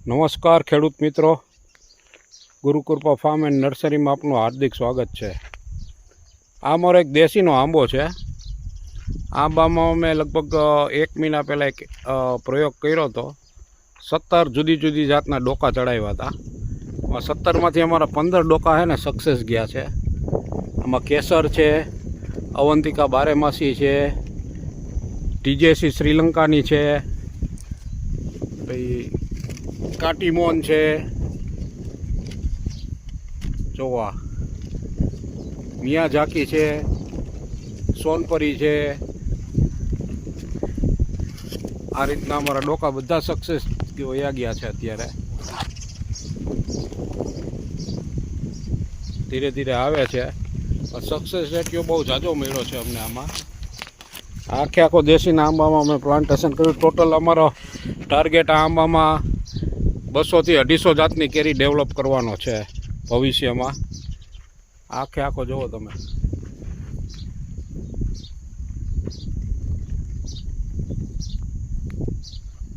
નમસ્કાર ખેડૂત મિત્રો, ગુરુકૃપા ફાર્મ એન્ડ નર્સરીમાં આપનું હાર્દિક સ્વાગત છે। આ મારો એક દેશીનો આંબો છે। આંબામાં મેં લગભગ 1 મહિના પહેલાં એક પ્રયોગ કર્યો હતો। 17 જુદી જુદી જાતના ડોકા ચડાવ્યા હતા। 17માંથી અમારા 15 ડોકા છે ને સક્સેસ ગયા છે। આમાં કેસર છે, અવંતિકા બારેમાસી છે, ટીજેસી શ્રીલંકાની છે, પછી કાટીમોન છે, જોવા મિયાઝાકી છે, સોનપરી છે। આ રીતના અમારા ડોકા બધા સક્સેસ વયા ગયા છે। અત્યારે ધીરે ધીરે આવે છે। સક્સેસ રેશિયો બહુ ઝાઝો મળ્યો છે અમને આમાં। આખો દેશીના આંબામાં અમે પ્લાન્ટેશન કર્યું। ટોટલ અમારો ટાર્ગેટ આ આંબામાં 200 થી 250 જાતની કેરી ડેવલપ કરવાનો છે ભવિષ્યમાં। આખો જોવો તમે।